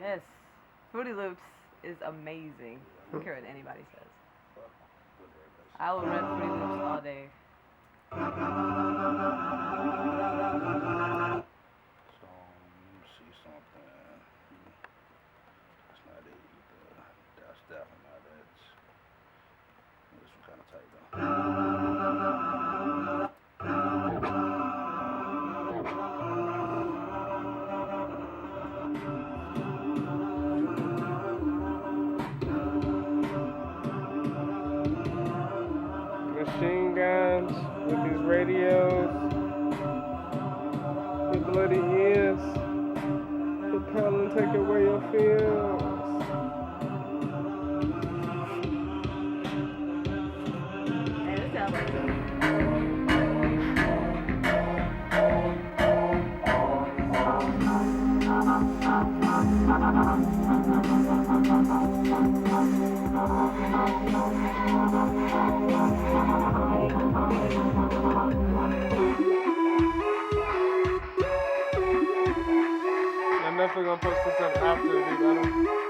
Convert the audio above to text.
Yes. Fruity Loops is amazing. I don't care what anybody says. I will run Fruity Loops all day. So, let me see something. That's not it either. That's definitely not it. This one kind of tight though. Machine guns with these radios. Your bloody ears. Propelling, take away your fears. Hey, this sounds like I'm definitely gonna post this up after the battle.